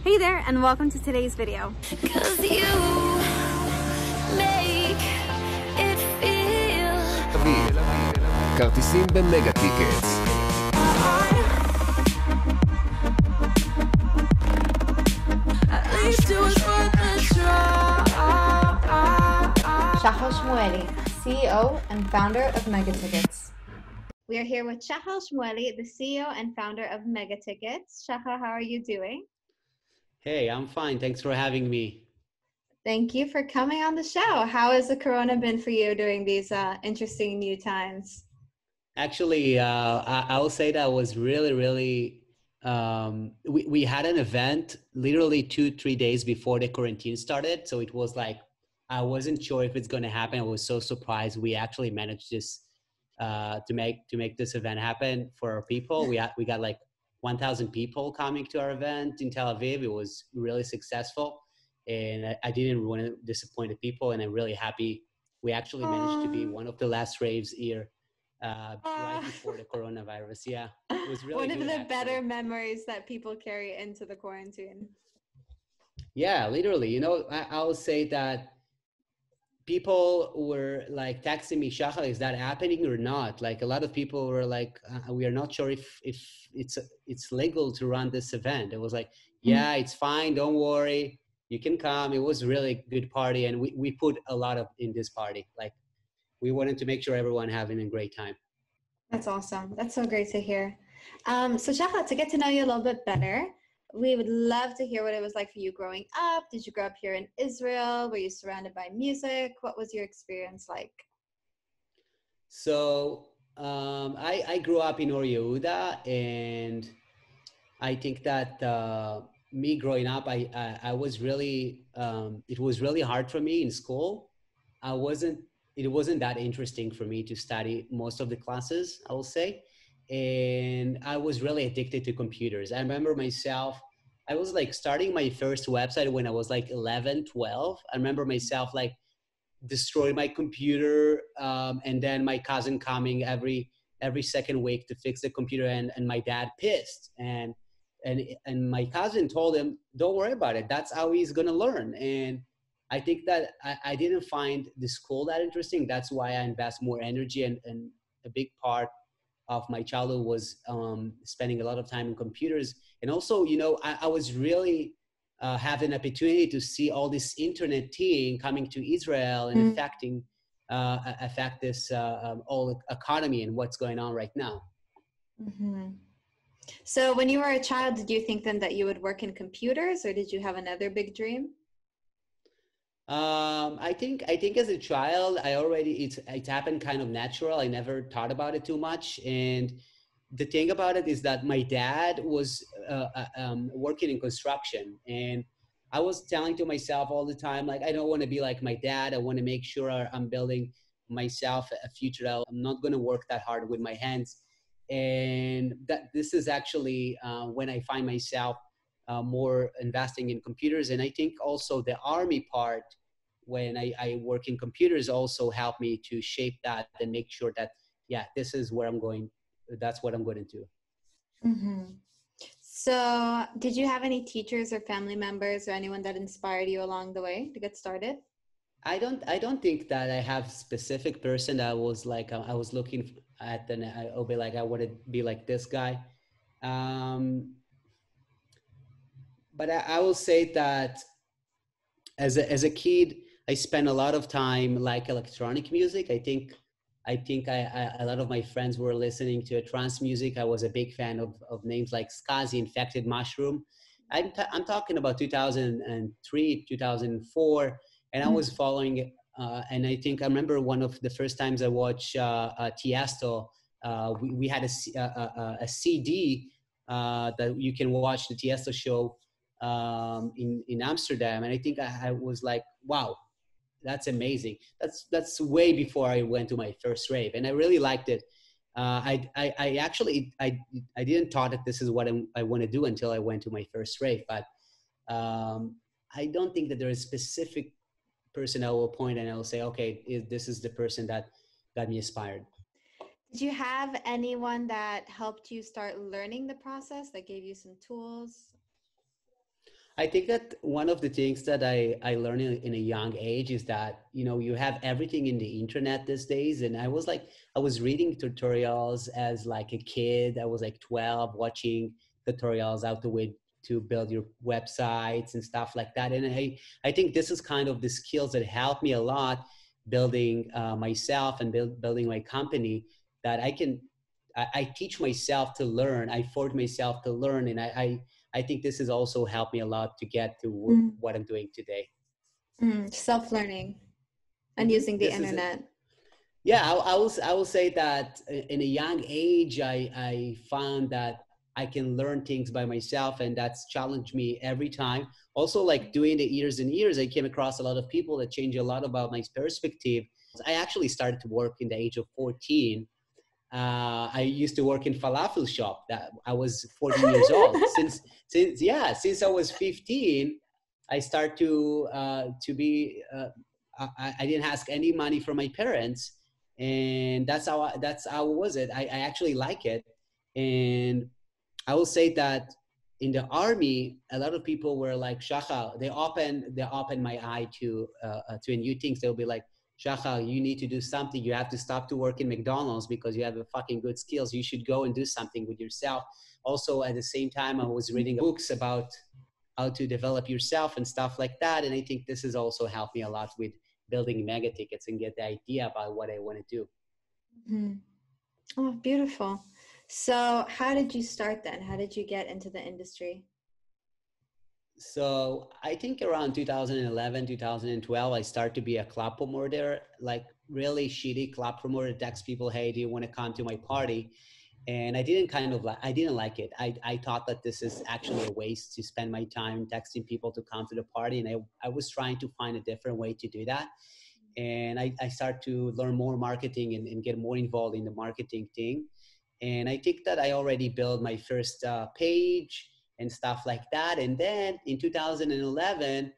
Hey there, and welcome to today's video. 'Cause you make it feel כרטיסים במגה-טיקטס. at least it was worth a try. Shahar Shmueli, CEO and founder of Megatickets. We are here with Shahar Shmueli, the CEO and founder of Megatickets. Shahar, how are you doing? Hey, I'm fine. Thanks for having me. Thank you for coming on the show. How has the corona been for you during these interesting new times? Actually, I will say that was really, we had an event literally 2-3 days before the quarantine started. So it was like, I wasn't sure if it's going to happen. I was so surprised. We actually managed this to make this event happen for our people. We got like 1,000 people coming to our event in Tel Aviv. It was really successful. And I didn't want to disappoint the people. And I'm really happy. We actually managed to be one of the last raves here right before the coronavirus. Yeah, it was really one of good, the actually. better memories that people carry into the quarantine. Yeah, literally. You know, I'll say that people were like texting me, Shahar, is that happening or not? Like a lot of people were like, we are not sure if it's legal to run this event. It was like, yeah, it's fine. Don't worry. You can come. It was really good party. And we put a lot of in this party. Like we wanted to make sure everyone having a great time. That's awesome. That's so great to hear. So Shahar, to get to know you a little bit better, we would love to hear what it was like for you growing up. Did you grow up here in Israel? Were you surrounded by music? What was your experience like? So I grew up in Or Yehuda, and I think that me growing up, I was really, it was really hard for me in school. It wasn't that interesting for me to study most of the classes, I will say. And I was really addicted to computers. I remember myself, I was like starting my first website when I was like 11, 12. I remember myself like destroy my computer, and then my cousin coming every second week to fix the computer, and my dad pissed, and my cousin told him, don't worry about it, that's how he's gonna learn. And I think that I didn't find the school that interesting. That's why I invest more energy, and a big part of my childhood was spending a lot of time in computers. And also, you know, I was really have an opportunity to see all this internet thing coming to Israel and affect this whole economy and what's going on right now. Mm-hmm. So when you were a child, did you think then that you would work in computers, or did you have another big dream? I think as a child, it happened kind of natural. I never thought about it too much. And the thing about it is that my dad was working in construction, and I was telling to myself all the time, like, I don't want to be like my dad. I want to make sure I'm building myself a future. I'm not going to work that hard with my hands. And that this is actually when I find myself more investing in computers. And I think also the army part, when I work in computers, also helped me to shape that and make sure that, yeah, this is where I'm going. That's what I'm going to do. Mm-hmm. So did you have any teachers or family members or anyone that inspired you along the way to get started? I don't think that I have specific person that was like, I was looking at, and I'll be like, I want to be like this guy. But I will say that as a kid, I spent a lot of time like electronic music. I think a lot of my friends were listening to trance music. I was a big fan of names like Skazi, Infected Mushroom. I'm talking about 2003, 2004, and I was following. And I think I remember one of the first times I watched Tiesto. We had a CD that you can watch the Tiesto show in Amsterdam, and I think I was like, wow, that's amazing. That's way before I went to my first rave, and I really liked it. I actually didn't thought that this is what I want to do until I went to my first rave. But I don't think that there is a specific person I will point and I will say, okay, this is the person that got me inspired. Did you have anyone that helped you start learning the process, that gave you some tools? I think that one of the things that I learned in a young age is that, you have everything in the internet these days. And I was reading tutorials as like a kid. I was like 12 watching tutorials how to build your websites and stuff like that. And I think this is kind of the skills that helped me a lot building myself and building my company, that I teach myself to learn. I force myself to learn. And I think this has also helped me a lot to get to what I'm doing today. Self-learning and using the This is it. internet. Yeah, I will say that in a young age, I found that I can learn things by myself, and that's challenged me every time. Also, like doing the years and years, I came across a lot of people that change a lot about my perspective. I actually started to work in the age of 14. I used to work in falafel shop. That I was 14 years old. Since I was 15, I start to be. I didn't ask any money from my parents, and that's how was it. I actually like it, and I will say that in the army, a lot of people were like, Shahar, they opened my eye to new things. They'll be like, Shahar, you need to do something. You have to stop to work in McDonald's because you have a fucking good skills. You should go and do something with yourself. Also, at the same time, I was reading books about how to develop yourself and stuff like that. And I think this has also helped me a lot with building Megatickets and get the idea about what I want to do. Mm-hmm. Oh, beautiful. So how did you start then? How did you get into the industry? So I think around 2011, 2012, I started to be a club promoter, like really shitty club promoter, text people, hey, do you want to come to my party? And I didn't like it. I thought that this is actually a waste to spend my time texting people to come to the party. And I was trying to find a different way to do that. And I started to learn more marketing and get more involved in the marketing thing. And I think that I already built my first page and stuff like that. And then in 2011,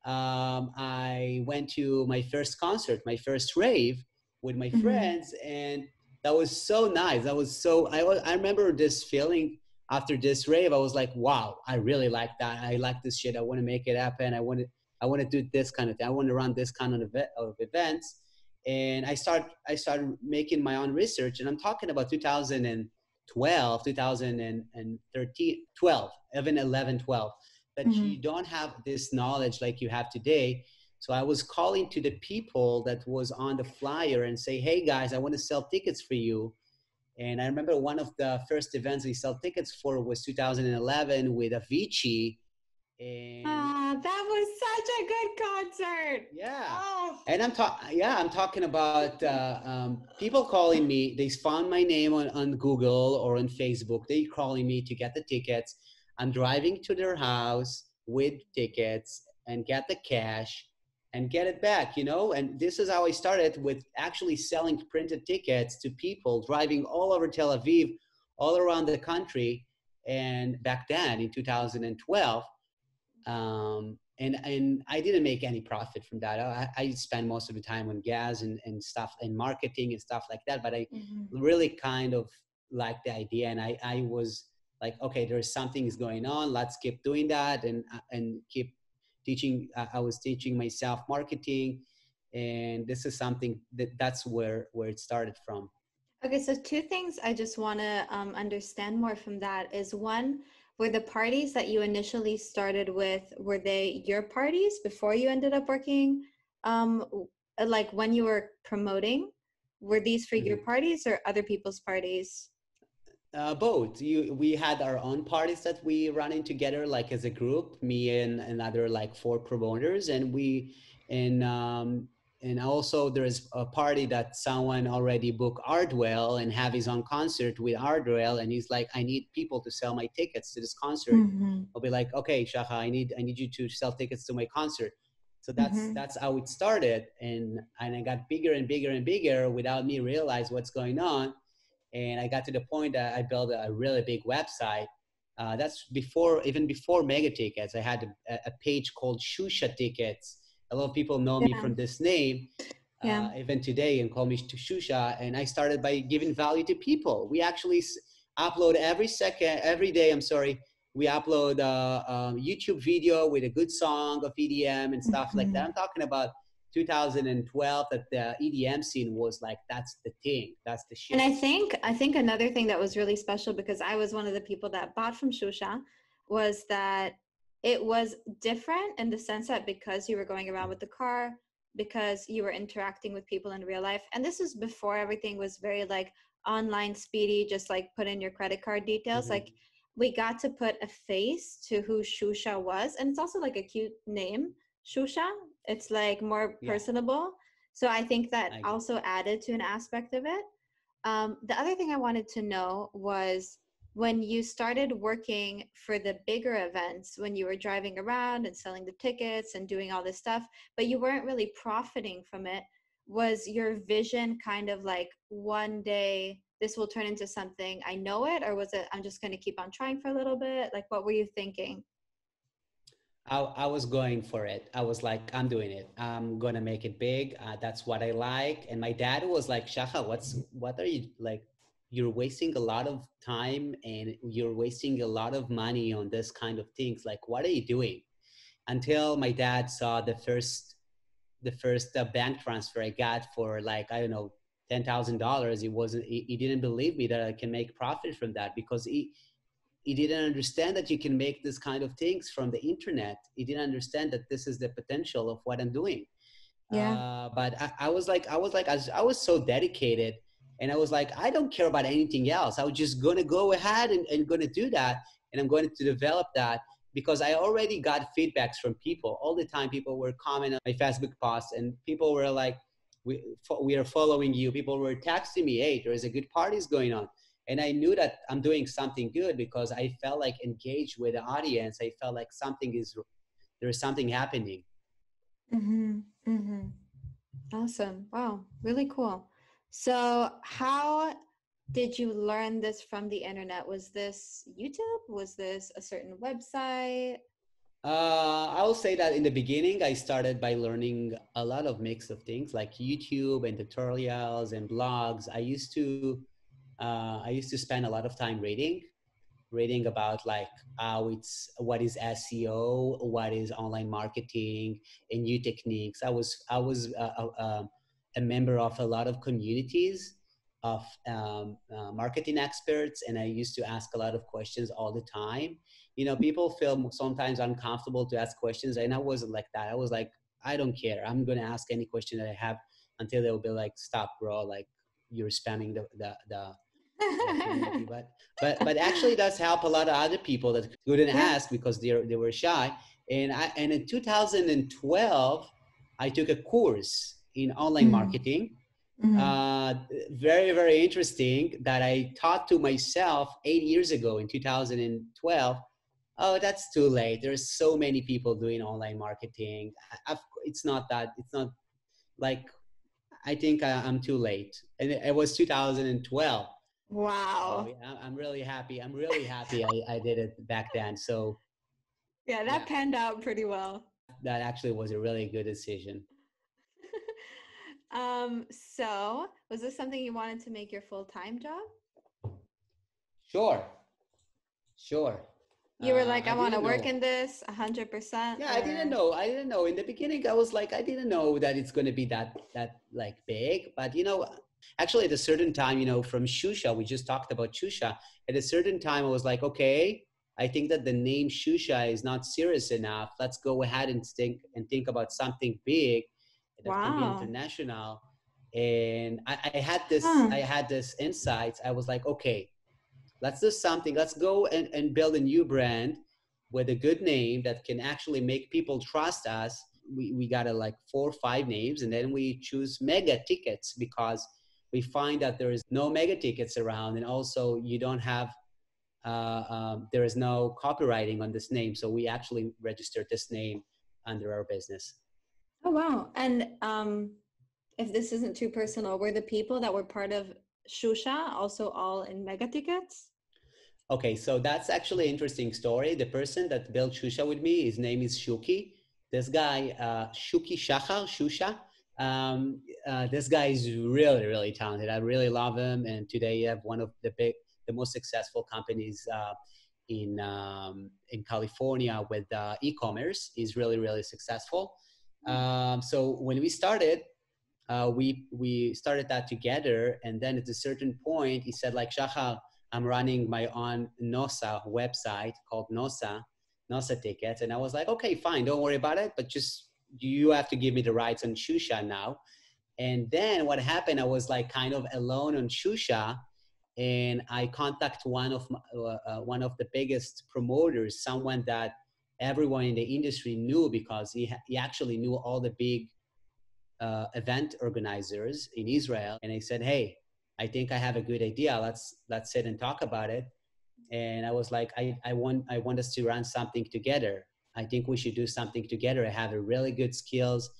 I went to my first concert, my first rave with my friends, and that was so nice. I remember this feeling after this rave. I was like, wow, I really like that. I like this shit. I want to make it happen. I want to do this kind of thing. I want to run this kind of events. And I started making my own research, and I'm talking about 2012, 2013, 12, even 11, 12, that you don't have this knowledge like you have today. So I was calling to the people that was on the flyer and say, hey guys, I want to sell tickets for you. And I remember one of the first events we sell tickets for was 2011 with Avicii. And that was such a good concert. yeah. Oh. And I'm talking about people calling me. They found my name on Google or on Facebook. They calling me to get the tickets. I'm driving to their house with tickets and get the cash and get it back, And this is how I started, with actually selling printed tickets to people, driving all over Tel Aviv, all around the country. And back then in 2012, and I didn't make any profit from that. I spent most of the time on gas and stuff and marketing and stuff like that. But I really kind of liked the idea, and I was like, okay, there's something is going on. Let's keep doing that and keep teaching. I was teaching myself marketing, and this is something that's where it started from. Okay, so two things I just want to understand more from that is, one, were the parties that you initially started with, were they your parties before you ended up working? Like when you were promoting, were these for your parties or other people's parties? Both. We had our own parties that we run in together, like as a group, me and another like 4 promoters, and also there's a party that someone already booked Ardwell and have his own concert with Ardwell, and he's like, I need people to sell my tickets to this concert. I'll be like, okay, Shahar, I need you to sell tickets to my concert. So that's how it started, and I got bigger and bigger and bigger without me realize what's going on. And I got to the point that I built a really big website. That's even before Megatickets. I had a page called Shusha Tickets. A lot of people know me from this name, even today, and call me Shusha. And I started by giving value to people. We actually upload every day. we upload a YouTube video with a good song of EDM and stuff like that. I'm talking about 2012, that the EDM scene was like, that's the thing, that's the shit. And I think another thing that was really special, because I was one of the people that bought from Shusha, was that it was different in the sense that because you were going around with the car, because you were interacting with people in real life, and this was before everything was very like online speedy, just like put in your credit card details. Like we got to put a face to who Shusha was, and it's also like a cute name, Shusha. It's like more personable. So I think that also added to an aspect of it. The other thing I wanted to know was when you started working for the bigger events, when you were driving around and selling the tickets and doing all this stuff, but you weren't really profiting from it, was your vision kind of like one day this will turn into something, I know it, or was it I'm just going to keep on trying for a little bit? Like, what were you thinking? I was going for it. I was like, I'm doing it. I'm gonna make it big. That's what I like. And my dad was like, Shahar, what are you like? You're wasting a lot of time and you're wasting a lot of money on this kind of things. Like, what are you doing? Until my dad saw the first bank transfer I got for like, I don't know, $10,000. He didn't believe me that I can make profit from that, because he didn't understand that you can make this kind of things from the internet. He didn't understand that this is the potential of what I'm doing. But I was so dedicated, and I was like, I don't care about anything else. I was just going to go ahead and going to do that. And I'm going to develop that, because I already got feedbacks from people all the time. People were commenting on my Facebook posts, and people were like, we are following you. People were texting me, hey, there is a good parties going on. And I knew that I'm doing something good, because I felt like engaged with the audience. I felt like there is something happening. Awesome. Wow. Really cool. So how did you learn this from the internet? Was this YouTube? Was this a certain website? I will say that in the beginning, I started by learning a lot of mix of things like YouTube and tutorials and blogs. I used to spend a lot of time reading about like what is SEO, what is online marketing, and new techniques. I was a member of a lot of communities of marketing experts, and I used to ask a lot of questions all the time. People feel sometimes uncomfortable to ask questions, and I wasn't like that. I was like, I don't care. I'm going to ask any question that I have, until they'll be like, stop, bro, like you're spamming the community. But actually it does help a lot of other people that couldn't ask because they were shy. And in 2012 I took a course in online marketing. Very, very interesting, that I taught to myself 8 years ago in 2012. Oh, that's too late. There's so many people doing online marketing. It's not like, I think I'm too late. And it was 2012. Wow. So yeah, I'm really happy. I did it back then. So yeah, that panned out pretty well. that actually was a really good decision. So was this something you wanted to make your full-time job? Sure. You were like, I want to work in this 100%. Yeah, I didn't know. In the beginning, I was like, I didn't know that it's going to be that like big. But actually at a certain time, from Shusha, we just talked about Shusha. At a certain time, I was like, okay, I think that the name Shusha is not serious enough. Let's go ahead and think about something big that can be international. And I had this insights. I was like, okay, let's do something. Let's go and build a new brand with a good name that can actually make people trust us. We got like 4 or 5 names, and then we choose Megatickets, because we find that there is no Megatickets around, and also you don't have there is no copywriting on this name. So we actually registered this name under our business. Oh, wow. And if this isn't too personal, were the people that were part of Shusha also all in Megatickets? Okay, so that's actually an interesting story. The person that built Shusha with me, his name is Shuki. This guy, Shuki Shahar, Shusha. This guy is really, really talented. I really love him. And today you have one of the most successful companies in California with e-commerce. Is really, really successful. So when we started, we started that together, and then at a certain point, he said like, Shahar, I'm running my own NOSA website called NOSA Tickets, and I was like, okay, fine, don't worry about it, but just you have to give me the rights on Shusha now. And then what happened, I was like kind of alone on Shusha, and I contact one of the biggest promoters, someone that everyone in the industry knew because he actually knew all the big event organizers in Israel. And I said, hey, I think I have a good idea. Let's sit and talk about it. And I was like, I want us to run something together. I think we should do something together. I have a really good skills.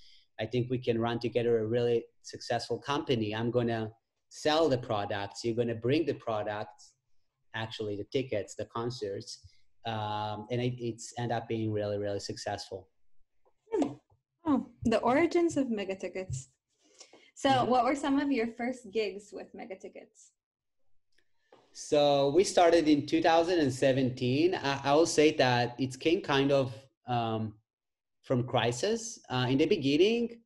I think we can run together a really successful company. I'm going to sell the products. You're going to bring the products, actually the tickets, the concerts. And it's end up being really, really successful. Oh, the origins of Megatickets. So what were some of your first gigs with Megatickets? So we started in 2017. I will say that it came kind of from crisis. In the beginning,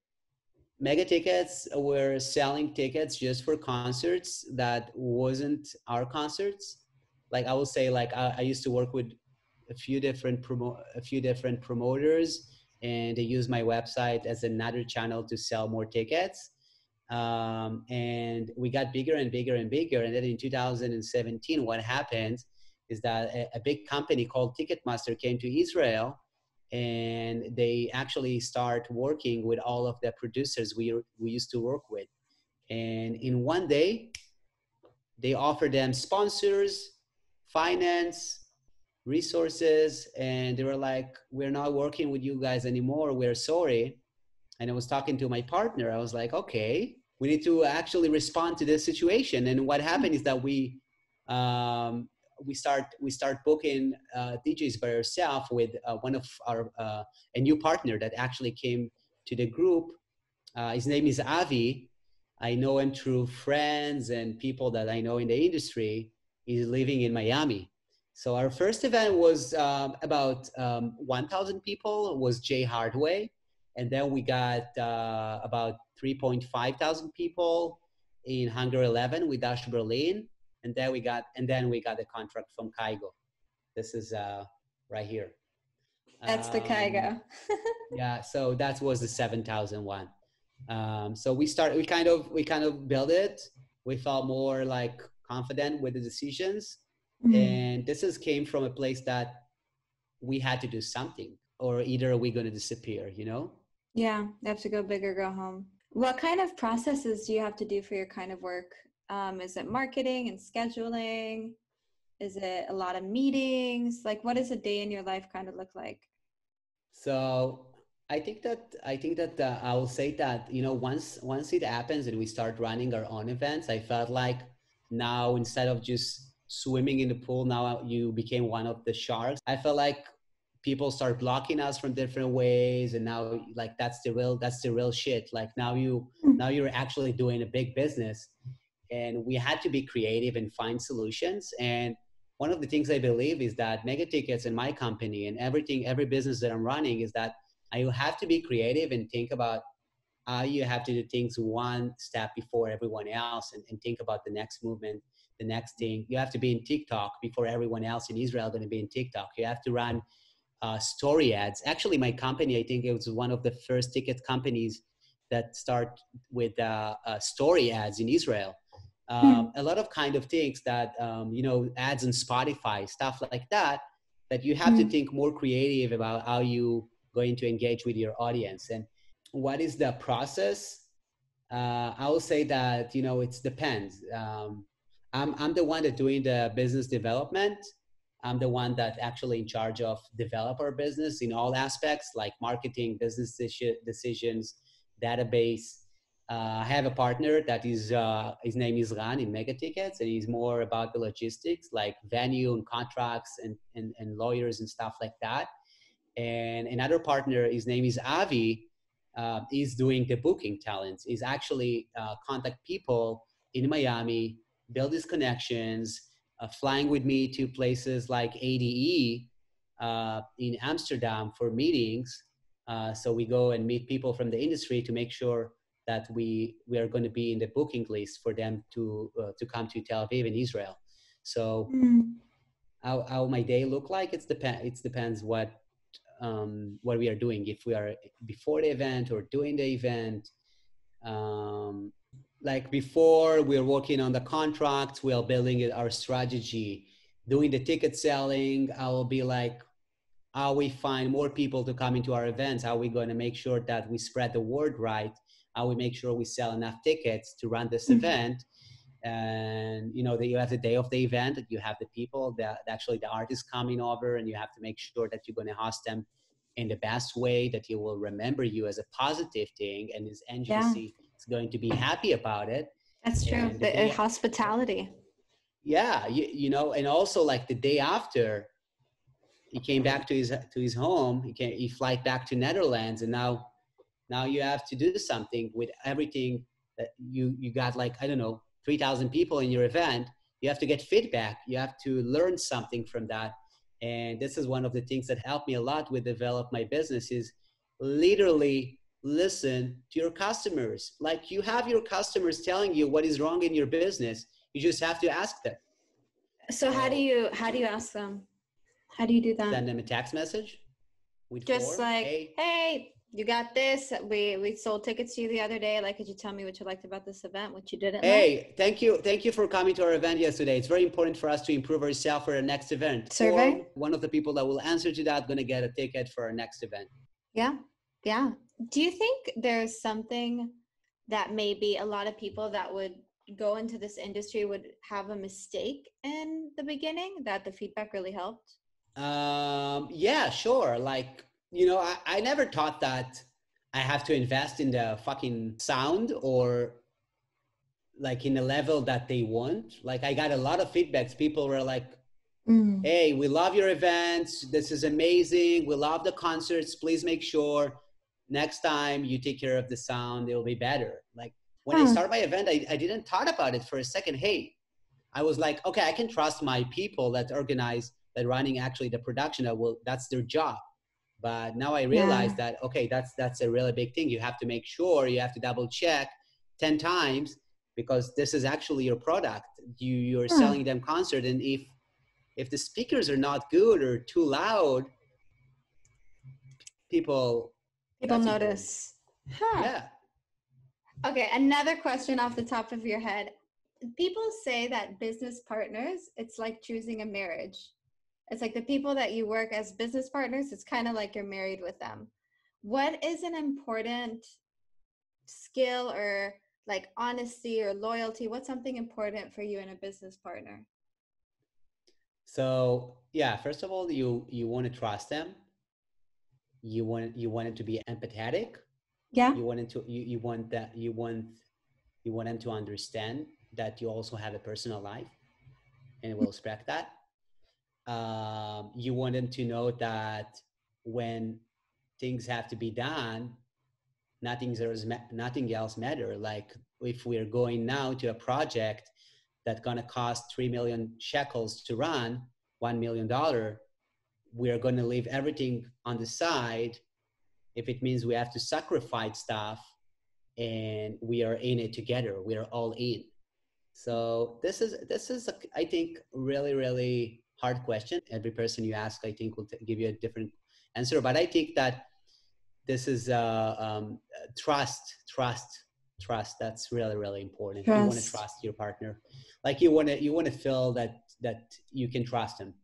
Megatickets were selling tickets just for concerts that wasn't our concerts. Like I will say, like I used to work with a few different promoters, and they use my website as another channel to sell more tickets. And we got bigger and bigger and bigger. And then in 2017, what happened is that a big company called Ticketmaster came to Israel, and they actually start working with all of the producers we used to work with. And in one day, they offered them sponsors, finance, resources, and they were like, we're not working with you guys anymore. We're sorry. And I was talking to my partner. I was like, okay, we need to actually respond to this situation. And what happened is that we start booking DJs by ourselves with one of our a new partner that actually came to the group. His name is Avi. I know him through friends and people that I know in the industry. He's living in Miami. So our first event was about 1,000 people. It was Jay Hardway. And then we got about 3.5 thousand people in Hangar 11 with Dash Berlin. And then we got a contract from Kaigo. This is right here. That's the Kaigo. Yeah, so that was the 7,000 one. So we kind of built it. We felt more like confident with the decisions. And this came from a place that we had to do something, or either we're going to disappear, you know? Yeah, you have to go big or go home. What kind of processes do you have to do for your kind of work? Is it marketing and scheduling? Is it a lot of meetings? Like, what does a day in your life kind of look like? So I think that I will say that, you know, once it happens and we start running our own events, I felt like now instead of just swimming in the pool, now you became one of the sharks. I felt like people start blocking us from different ways, and now like that's the real shit. Like now you're actually doing a big business, and we had to be creative and find solutions. And one of the things I believe is that Megatickets and my company and every business that I'm running is that I have to be creative and think about how you have to do things one step before everyone else, and think about the next movement, the next thing. You have to be in TikTok before everyone else in Israel is going to be in TikTok. You have to run story ads. Actually, my company, I think it was one of the first ticket companies that start with story ads in Israel. A lot of kind of things that, you know, ads on Spotify, stuff like that, that you have to think more creative about how you going to engage with your audience. And what is the process? I will say that, you know, it depends. I'm the one that doing the business development. I'm the one that actually in charge of develop our business in all aspects, like marketing, business decisions, database. I have a partner that is, his name is Ran in Megatickets, and he's more about the logistics, like venue and contracts and lawyers and stuff like that. And another partner, his name is Avi, is doing the booking talents. He's actually contact people in Miami, build his connections, flying with me to places like ADE in Amsterdam for meetings. So we go and meet people from the industry to make sure that we are going to be in the booking list for them to come to Tel Aviv in Israel. So how my day look like? It depends what we are doing. If we are before the event or during the event. Like before, we're working on the contracts, we are building our strategy, doing the ticket selling. I will be like, how we find more people to come into our events, how we going to make sure that we spread the word right, how we make sure we sell enough tickets to run this event. And you know that you have the day of the event, that you have the people that actually the artists coming over, and you have to make sure that you're going to host them in the best way, that he will remember you as a positive thing, and his agency is going to be happy about it. That's true. The hospitality. Yeah, you know, and also like the day after, he came back to his home. He fly back to Netherlands, and now you have to do something with everything that you got, like, I don't know, 3,000 people in your event. You have to get feedback. You have to learn something from that. And this is one of the things that helped me a lot with develop my business, is literally listen to your customers. Like, you have your customers telling you what is wrong in your business. You just have to ask them. So how do you ask them? How do you do that? Send them a text message with just form. like, hey, you got this. We sold tickets to you the other day. Like, could you tell me what you liked about this event, what you didn't like? Thank you for coming to our event yesterday. It's very important for us to improve ourselves for our next event. Survey? Or one of the people that will answer to that going to get a ticket for our next event. Yeah. Do you think there's something that maybe a lot of people that would go into this industry would have a mistake in the beginning, that the feedback really helped? Yeah, sure. Like, you know, I never thought that I have to invest in the fucking sound or like in the level that they want. Like, I got a lot of feedbacks. People were like, hey, we love your events. This is amazing. We love the concerts. Please make sure next time you take care of the sound, it'll be better. Like, when I started my event, I didn't thought about it for a second. Hey, I was like, okay, I can trust my people that organize, that running actually the production. That's their job. But now I realize that, okay, that's a really big thing. You have to make sure, you have to double check 10 times, because this is actually your product. You're selling them concert. And if the speakers are not good or too loud, people notice. Yeah. Okay, another question off the top of your head. People say that business partners, it's like choosing a marriage. It's like the people that you work as business partners, it's kind of like you're married with them. What is an important skill, or like honesty or loyalty? What's something important for you in a business partner? So yeah, first of all, you want to trust them. You want it to be empathetic. Yeah. You want them to understand that you also have a personal life, and will respect that. You want them to know that when things have to be done, nothing else matter. Like, if we're going now to a project that's gonna cost 3 million shekels to run, $1 million, we are gonna leave everything on the side if it means we have to sacrifice stuff, and we are in it together. We are all in. So this is I think really, really hard question. Every person you ask, I think, will give you a different answer. But I think that this is trust. That's really, really important. You want to trust your partner. Like, you want to feel that you can trust him.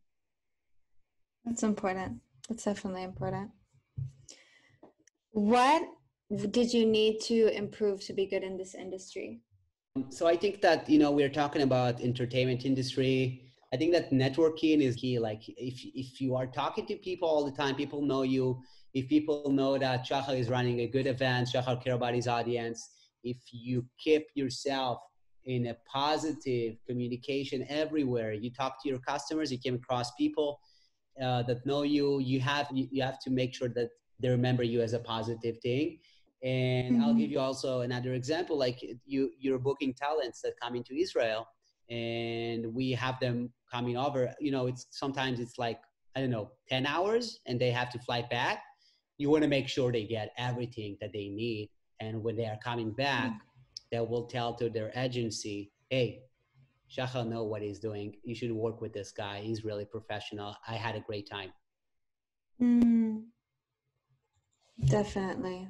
That's important. That's definitely important. What did you need to improve to be good in this industry? So I think that, you know, we're talking about entertainment industry. I think that networking is key. Like, if you are talking to people all the time, people know you. If people know that Shahar is running a good event, Shahar care about his audience. If you keep yourself in a positive communication everywhere, you talk to your customers, you came across people that know you. You have to make sure that they remember you as a positive thing. And I'll give you also another example. Like, you're booking talents that come into Israel. and we have them coming over. It's sometimes it's like, I don't know, 10 hours, and they have to fly back. You want to make sure they get everything that they need. And when they are coming back, they will tell to their agency, hey, Shahar know what he's doing. You should work with this guy. He's really professional. I had a great time. Definitely.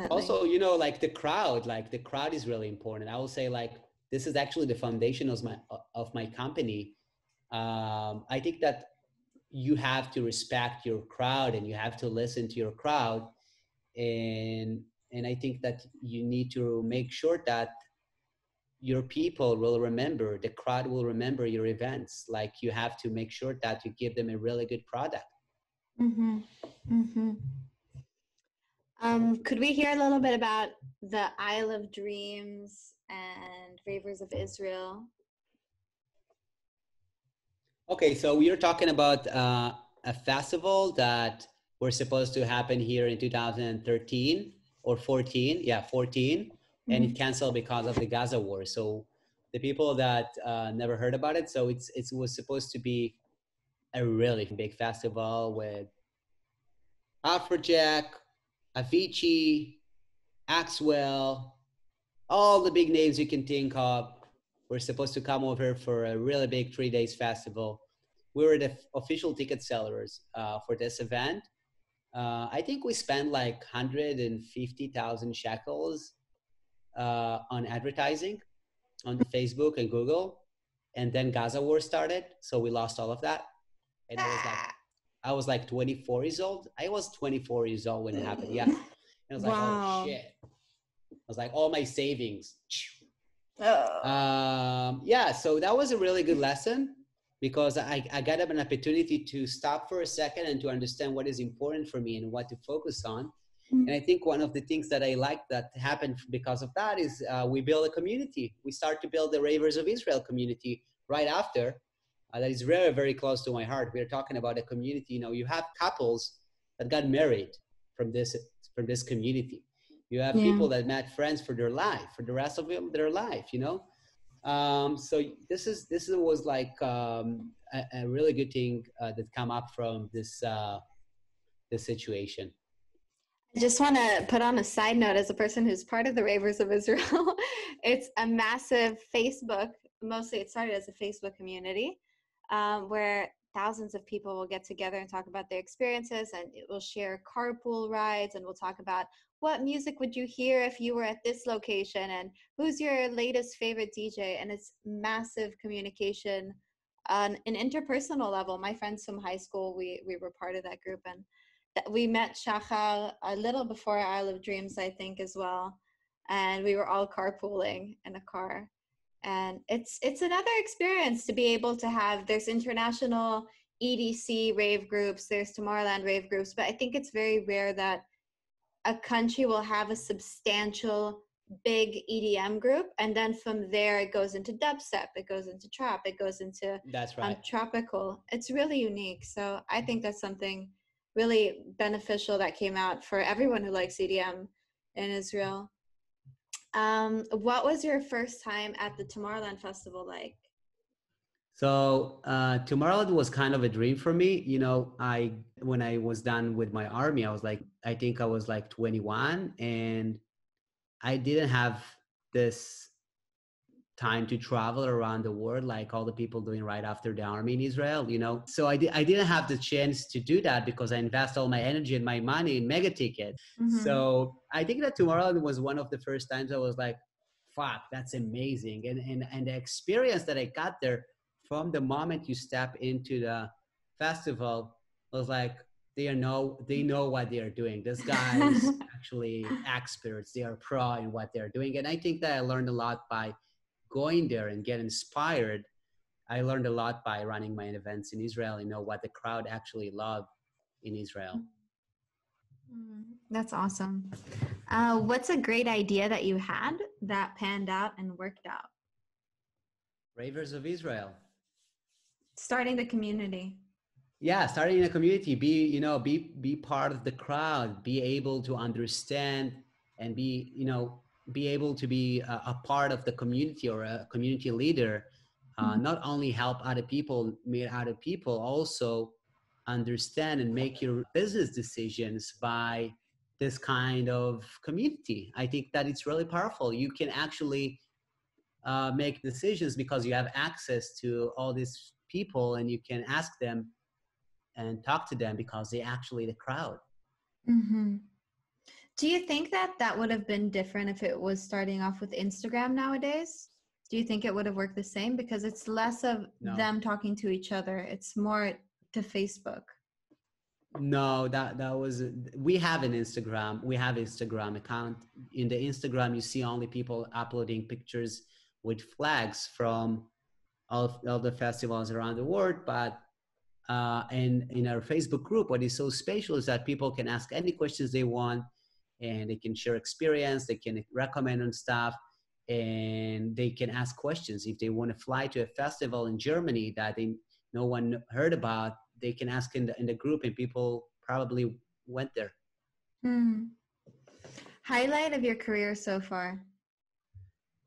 Also, like the crowd is really important. I will say, like, this is actually the foundation of my company. I think that you have to respect your crowd and you have to listen to your crowd. And I think that you need to make sure that your people will remember, the crowd will remember your events. Like, you have to make sure that you give them a really good product. Could we hear a little bit about the Isle of Dreams and Ravers of Israel? Okay, so we are talking about a festival that was supposed to happen here in 2013 or 14. Yeah, 14. And it canceled because of the Gaza war. So the people that never heard about it, so it was supposed to be a really big festival with Afrojack, Avicii, Axwell, all the big names you can think of. We're supposed to come over for a really big 3 days festival. We were the official ticket sellers for this event. I think we spent like 150,000 shekels on advertising on Facebook and Google. And then Gaza war started. So we lost all of that. And I was like 24 years old. I was 24 years old when it happened. Yeah. And I was like, oh shit. I was like, all my savings. Yeah, so that was a really good lesson, because I got an opportunity to stop for a second and to understand what is important for me and what to focus on. And I think one of the things that I like that happened because of that is we build a community. We start to build the Ravers of Israel community right after. That is very, very close to my heart. We're talking about a community. You have couples that got married from this community. You have people that met friends for their life, for the rest of their life. So this was like a really good thing that come up from this situation. I just want to put on a side note, as a person who's part of the Ravers of Israel, it's a massive Facebook, mostly it started as a Facebook community, where thousands of people will get together and talk about their experiences, and it will share carpool rides, and we'll talk about what music would you hear if you were at this location, and who's your latest favorite DJ. And it's massive communication on an interpersonal level. My friends from high school, we were part of that group, and we met Shahar a little before Isle of Dreams, I think, as well. And we were all carpooling in a car. And it's another experience to be able to have, there's international EDC rave groups, there's Tomorrowland rave groups, but I think it's very rare that a country will have a substantial big EDM group, and then from there it goes into dubstep, it goes into trap, it goes into that's right. Tropical. It's really unique. So I think that's something really beneficial that came out for everyone who likes EDM in Israel. What was your first time at the Tomorrowland Festival like? So Tomorrowland was kind of a dream for me. When I was done with my army, I think I was like 21, and I didn't have this time to travel around the world like all the people doing right after the army in Israel, So I didn't have the chance to do that because I invest all my energy and my money in Megatickets. So I think that Tomorrowland was one of the first times I was like, fuck, that's amazing. And the experience that I got there from the moment you step into the festival was like, they know what they are doing. These guys actually experts, they are pro in what they're doing. And I think that I learned a lot by going there and get inspired. I learned a lot by running my events in Israel and know what the crowd actually loved in Israel. That's awesome. What's a great idea that you had that panned out and worked out? Ravers of Israel. Starting the community. Yeah, starting a community, be part of the crowd, be able to understand and be able to be a part of the community or a community leader. Not only help other people, meet other people, also understand and make your business decisions by this kind of community. I think that it's really powerful. You can actually make decisions because you have access to all these people, and you can ask them and talk to them because they actually the crowd. Mm-hmm. Do you think that that would have been different if it was starting off with Instagram nowadays? Do you think it would have worked the same? Because it's less of No. them talking to each other. It's more to Facebook. No, that was, we have an Instagram. We have Instagram account. In the Instagram, you see only people uploading pictures with flags from all the festivals around the world. But and in our Facebook group, what is so special is that people can ask any questions they want, and they can share experience. They can recommend on stuff, and they can ask questions. If they want to fly to a festival in Germany that no one heard about, they can ask in the group, and people probably went there. Highlight of your career so far?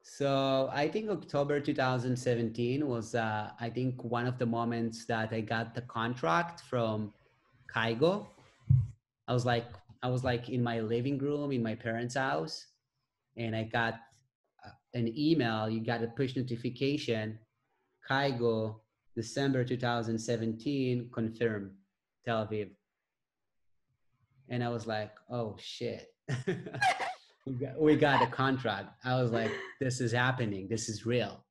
So I think October 2017 was, I think, one of the moments that I got the contract from Kaigo. I was like in my living room in my parents' house, and I got an email. You got a push notification, Kaigo, December 2017, confirmed, Tel Aviv. And I was like, oh shit. we got a contract. I was like, this is happening. This is real.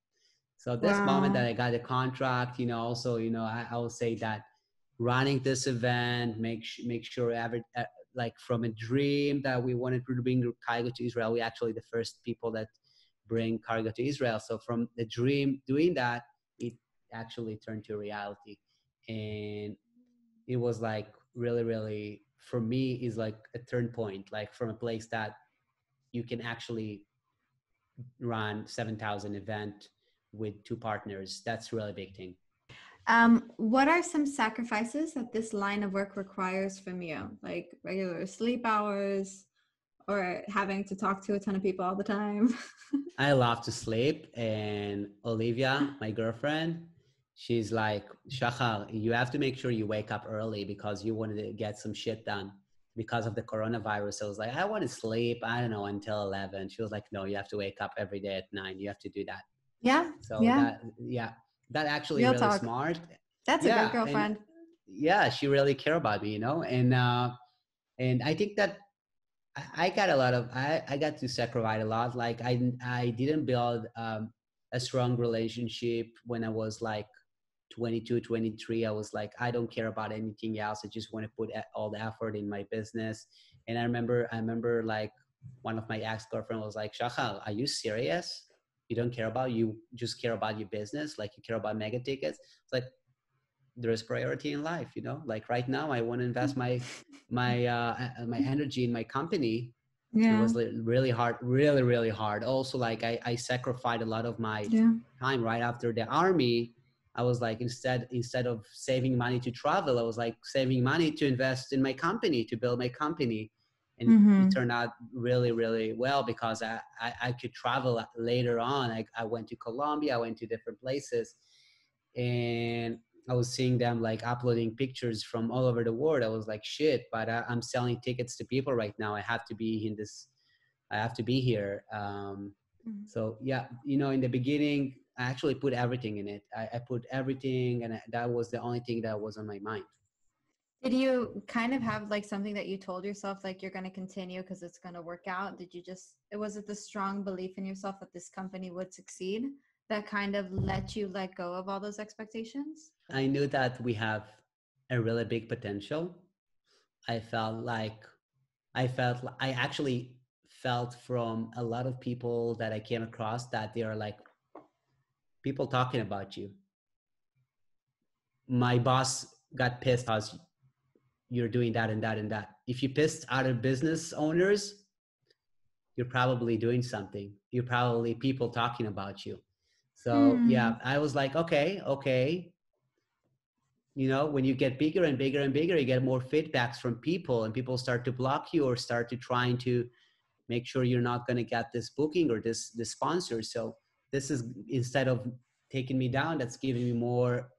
So this moment that I got a contract, also, I will say that running this event, make sure like from a dream that we wanted to bring cargo to Israel, we actually the first people that bring cargo to Israel. So from the dream doing that, it actually turned to reality. And it was like really, really, for me, is like a turn point, like from a place that you can actually run 7,000 event with 2 partners. That's really a big thing. What are some sacrifices that this line of work requires from you? Like regular sleep hours or having to talk to a ton of people all the time? I love to sleep. And Olivia, my girlfriend, she's like, Shahar, you have to make sure you wake up early because you want to get some shit done because of the coronavirus. I was like, I want to sleep, I don't know, until 11. She was like, no, you have to wake up every day at 9. You have to do that. Yeah. So that actually Real really talk. Smart. That's a good girlfriend. She really care about me, and I think that I got a lot of, I got to sacrifice a lot. Like I didn't build a strong relationship when I was like 22, 23. I was like, I don't care about anything else. I just want to put all the effort in my business. And I remember like one of my ex-girlfriend was like, Shahar, are you serious? You don't care about, you just care about your business? Like you care about Megatickets? It's like, there's priority in life, like right now I want to invest my energy in my company. It was really hard, really, really hard. Also, like I sacrificed a lot of my time right after the army. I was like, instead of saving money to travel, I was like saving money to invest in my company, to build my company. And it turned out really, really well because I could travel later on. I went to Colombia, I went to different places, and I was seeing them like uploading pictures from all over the world. I was like, shit, but I'm selling tickets to people right now. I have to be in this, I have to be here. So yeah, in the beginning, I actually put everything in it. I put everything, and that was the only thing that was on my mind. Did you kind of have like something that you told yourself, like you're going to continue because it's going to work out? Was it the strong belief in yourself that this company would succeed that kind of let you let go of all those expectations? I knew that we have a really big potential. I actually felt from a lot of people that I came across that they are like, people talking about you. My boss got pissed because you're doing that and that and that. If you pissed other business owners, you're probably doing something. You're probably people talking about you. So yeah, I was like, okay. When you get bigger and bigger and bigger, you get more feedbacks from people, and people start to block you or start to trying to make sure you're not going to get this booking or this sponsor. So this is, instead of taking me down, that's giving me more,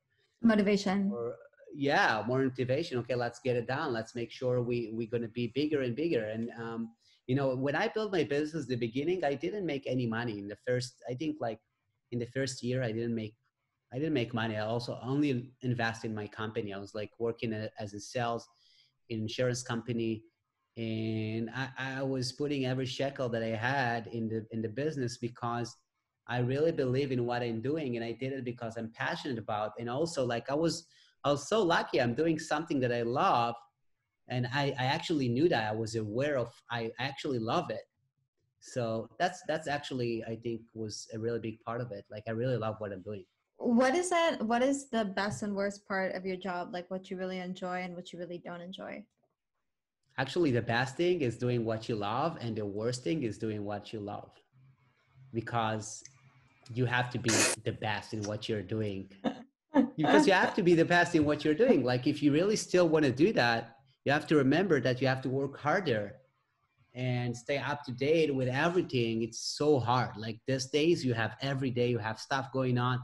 Motivation. more motivation. Okay, let's get it down. Let's make sure we're going to be bigger and bigger. And when I built my business, the beginning, I didn't make any money in the first. I think like in the first year, I didn't make money. I also only invest in my company. I was like working as a sales insurance company, and I was putting every shekel that I had in the business because I really believe in what I'm doing, and I did it because I'm passionate about. And also, like I was so lucky. I'm doing something that I love, and I actually knew that. I was aware of. I actually love it. So that's actually, I think, was a really big part of it. Like I really love what I'm doing. What is the best and worst part of your job? Like what you really enjoy and what you really don't enjoy? Actually, the best thing is doing what you love, and the worst thing is doing what you love, because you have to be the best in what you're doing. Because you have to be the best in what you're doing. Like if you really still want to do that, you have to remember that you have to work harder and stay up to date with everything. It's so hard. Like these days, you have every day you have stuff going on,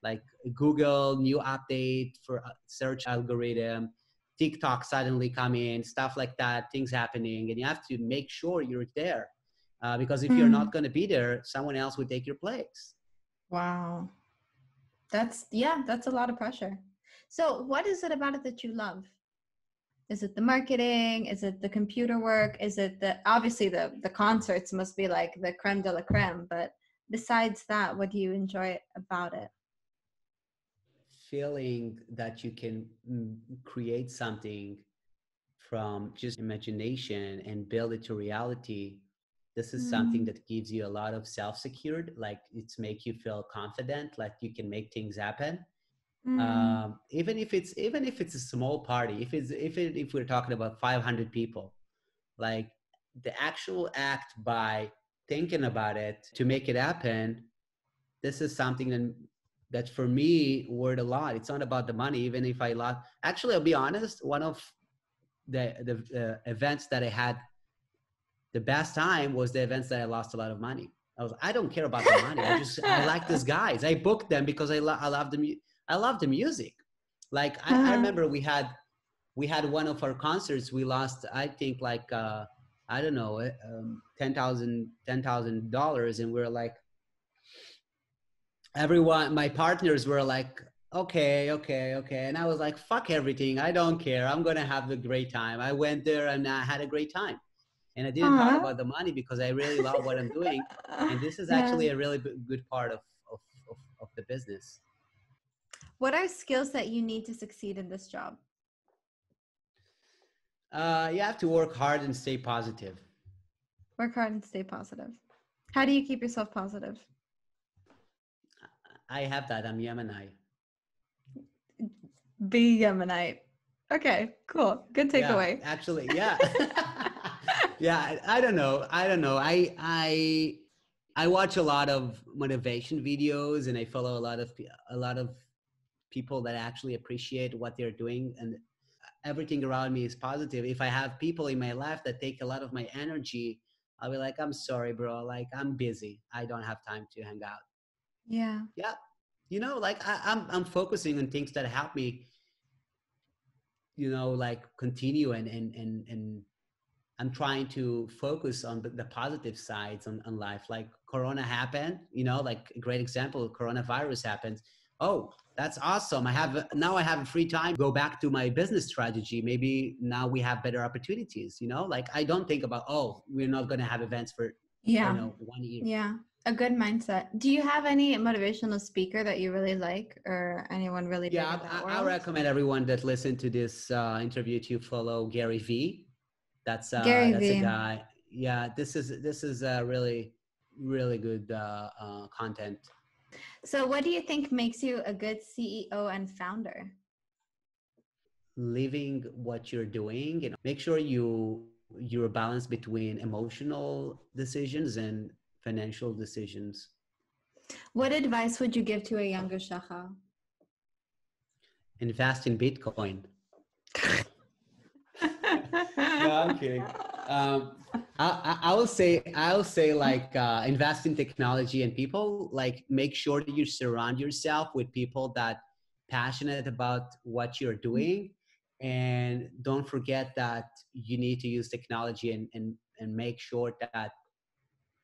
like Google new update for search algorithm, TikTok suddenly come in, stuff like that, things happening, and you have to make sure you're there, because if you're not going to be there, someone else will take your place. Wow. That's a lot of pressure. So what is it about it that you love? Is it the marketing? Is it the computer work? Is it obviously the concerts must be like the creme de la creme, but besides that, what do you enjoy about it? Feeling that you can create something from just imagination and build it to reality. This is something that gives you a lot of self-secured, like it's make you feel confident, like you can make things happen. Even if it's a small party, if we're talking about 500 people, like the actual act by thinking about it to make it happen, this is something that for me worth a lot. It's not about the money. Even if I lost, actually, I'll be honest, one of the events that I had the best time was the events that I lost a lot of money. I don't care about the money. I like these guys. I booked them because I love the music. Like I remember we had one of our concerts. We lost, I think, like I don't know, $10,000, and we're like, everyone, my partners were like, okay, and I was like, fuck everything. I don't care. I'm gonna have a great time. I went there and I had a great time. And I didn't talk about the money because I really love what I'm doing. And this is actually a really good part of the business. What are skills that you need to succeed in this job? You have to work hard and stay positive. Work hard and stay positive. How do you keep yourself positive? I have that. I'm Yemenite. Be Yemenite. Okay, cool. Good takeaway. Yeah, actually, yeah. Yeah, I don't know. I watch a lot of motivation videos, and I follow a lot of people that actually appreciate what they're doing, and everything around me is positive. If I have people in my life that take a lot of my energy, I'll be like, I'm sorry, bro. Like I'm busy. I don't have time to hang out. Yeah. Yeah. Like I'm focusing on things that help me, like continue and I'm trying to focus on the positive sides on life. Like Corona happened, like a great example, coronavirus happened. Oh, that's awesome. I have a free time, go back to my business strategy. Maybe now we have better opportunities, like I don't think about, oh, we're not going to have events for, 1 year. Yeah. A good mindset. Do you have any motivational speaker that you really like, or anyone really big in that world? I recommend everyone that listen to this interview to follow Gary V. That's a guy. Yeah, this is really, really good content. So what do you think makes you a good CEO and founder? Living what you're doing, and make sure you're a balance between emotional decisions and financial decisions. What advice would you give to a younger Shahar? Invest in Bitcoin. No, I'm kidding. I'll say like invest in technology and people. Like make sure that you surround yourself with people that passionate about what you're doing, and don't forget that you need to use technology and make sure that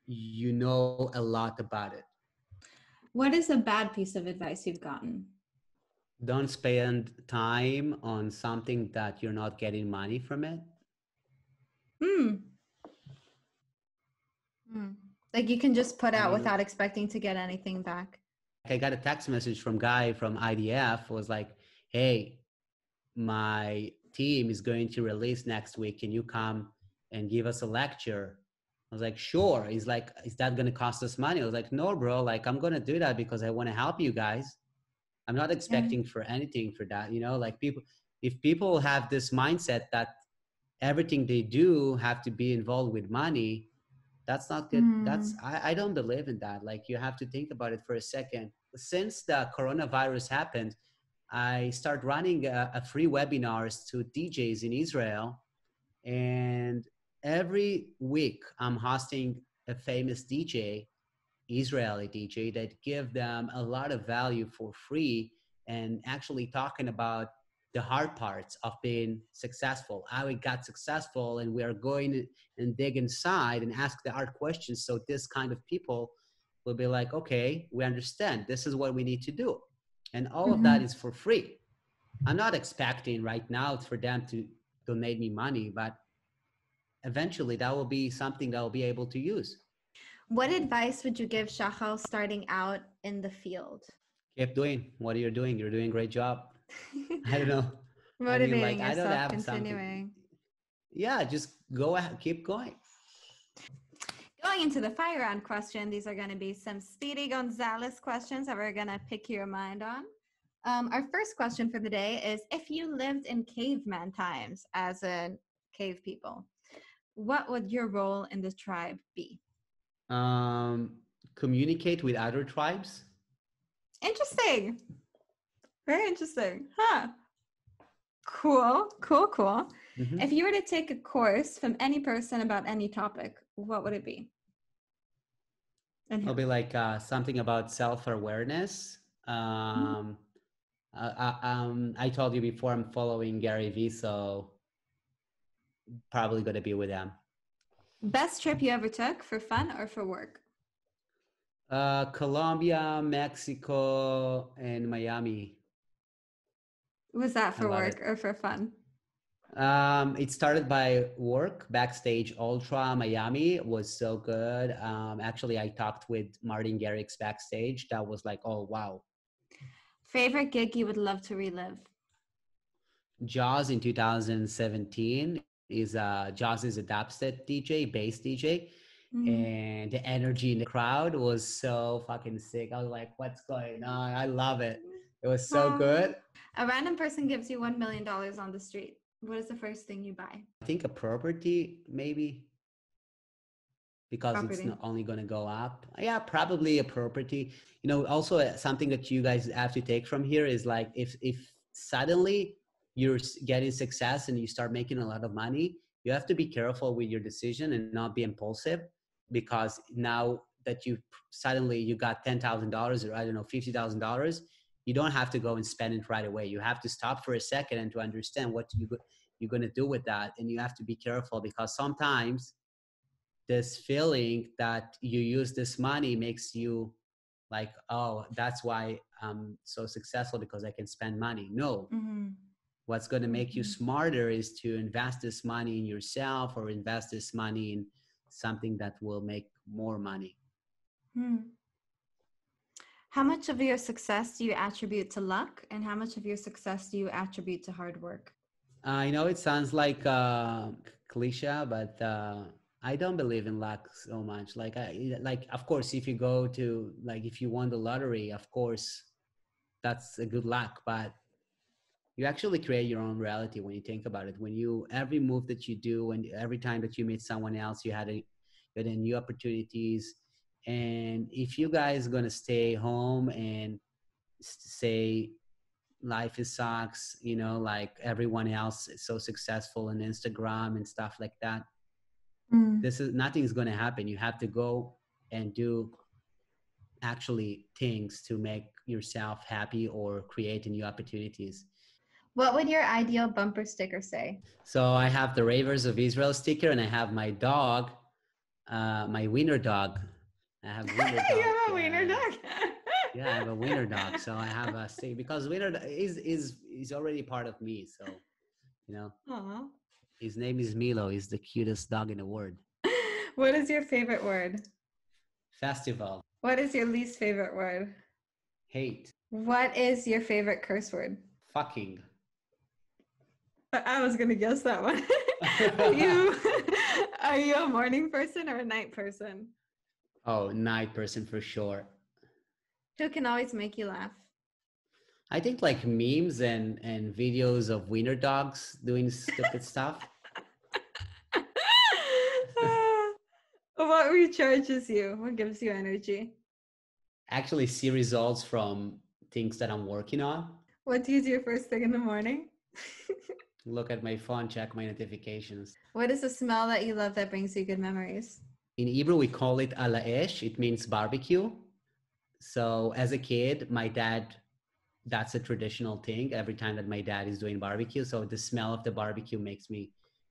you know a lot about it. What is a bad piece of advice you've gotten? Don't spend time on something that you're not getting money from it. Hmm. Hmm. Like you can just put I out don't know. without expecting to get anything back. I got a text message from guy from IDF was like, "Hey, my team is going to release next week. Can you come and give us a lecture?" I was like, "Sure." He's like, "Is that going to cost us money?" I was like, "No, bro. Like, I'm going to do that because I want to help you guys. I'm not Yeah. expecting for anything for that. You know, like people, if people have this mindset that everything they do have to be involved with money, that's not good. Mm. I don't believe in that. Like, you have to think about it for a second. Since the coronavirus happened, I start running a free webinars to DJs in Israel, and every week I'm hosting a famous DJ, Israeli DJ, that give them a lot of value for free, and actually talking about the hard parts of being successful, how we got successful, and we are going and dig inside and ask the hard questions. So this kind of people will be like, okay, we understand. This is what we need to do. And all of that Mm-hmm. is for free. I'm not expecting right now for them to donate me money, but eventually that will be something that I'll be able to use. What advice would you give Shachal starting out in the field? Keep doing what you're doing. You're doing a great job. I don't know. I mean, like, Motivating I don't yourself, have something. continuing. Yeah, just go ahead, keep going. Going into the fire round question, these are going to be some Speedy Gonzalez questions that we're going to pick your mind on. Our first question for the day is, if you lived in caveman times as in cave people, what would your role in the tribe be? Um, Communicate with other tribes. Interesting. Very interesting. Huh. Cool, cool, cool. Hmm. If you were to take a course from any person about any topic, what would it be? And It'll who? be like something about self-awareness. Mhm. I told you before I'm following Gary Vee, so probably going to be with them. Best trip you ever took for fun or for work? Colombia, Mexico, and Miami. Was that I for love work it. or for fun? It started by work. Backstage Ultra Miami was so good. Actually, I talked with Martin Garrix backstage. That was like, oh wow. Favorite gig you would love to relive? Jaws in 2017 Jaws is a dubstep DJ, bass DJ, Mm. and the energy in the crowd was so fucking sick. I was like, what's going on? I love it. It was so good. A random person gives you $1 million on the street. What is the first thing you buy? I think a property maybe, because it's Property. not only going to go up. Yeah, probably a property. You know, also something that you guys have to take from here is like, if suddenly you're getting success and you start making a lot of money, you have to be careful with your decision and not be impulsive, because now that you suddenly you got $10,000, or I don't know, $50,000, you don't have to go and spend it right away. You have to stop for a second and to understand what you're going to do with that. And you have to be careful, because sometimes this feeling that you use this money makes you like, oh, that's why I'm so successful, because I can spend money. No, Mm-hmm. what's going to make you Mm-hmm. smarter is to invest this money in yourself, or invest this money in something that will make more money. Hmm. How much of your success do you attribute to luck, and how much of your success do you attribute to hard work? I know it sounds like cliche, but I don't believe in luck so much. Like, of course, if you go to, like, if you won the lottery, of course, that's a good luck. But you actually create your own reality when you think about it. When you, every move that you do, and every time that you meet someone else, you had a new opportunities. And if you guys gonna stay home and say life is sucks, like everyone else is so successful on Instagram and stuff like that, Mm. Nothing's going to happen. You have to go and do actually things to make yourself happy or create new opportunities. What would your ideal bumper sticker say? So I have the Ravers of Israel sticker, and I have my dog, my wiener dog. I have wiener dog. You have a wiener dog? Yeah, I have a wiener dog. So I have a stick because wiener is already part of me. So, you know, Aw. his name is Milo. He's the cutest dog in the world. What is your favorite word? Festival. What is your least favorite word? Hate. What is your favorite curse word? Fucking. I was gonna guess that one. Are you a morning person or a night person? Oh, night person for sure. Who can always make you laugh? I think like memes and videos of wiener dogs doing stupid stuff. What recharges you? What gives you energy? Actually see results from things that I'm working on. What do you do first thing in the morning? Look at my phone, check my notifications. What is a smell that you love that brings you good memories? In Hebrew, we call it ala esh. It means barbecue. So as a kid, my dad, that's a traditional thing. Every time that my dad is doing barbecue. So the smell of the barbecue makes me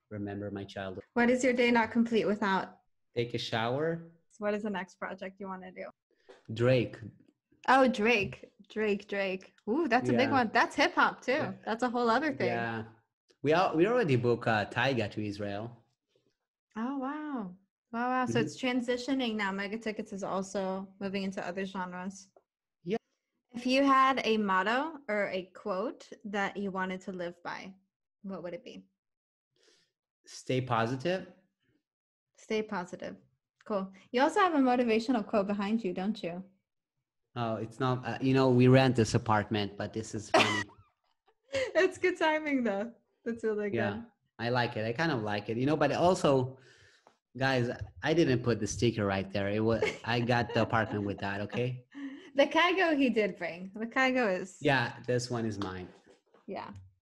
remember my childhood. What is your day not complete without? Take a shower. So what is the next project you want to do? Drake. Oh, Drake. Ooh, that's a big Yeah. one. That's hip hop too. Yeah. That's a whole other thing. Yeah. We already booked Taiga to Israel. Oh, wow. Wow. So it's transitioning now. Megatickets is also moving into other genres. Yeah. If you had a motto or a quote that you wanted to live by, what would it be? Stay positive. Stay positive. Cool. You also have a motivational quote behind you, don't you? Oh, it's not, we rent this apartment, but this is funny. It's good timing though. That's really good. Yeah, I like it. I kind of like it, but also, guys, I didn't put the sticker right there. I got the apartment with that. Okay. The Kaigo he did bring. The Kaigo is. Yeah, this one is mine. Yeah.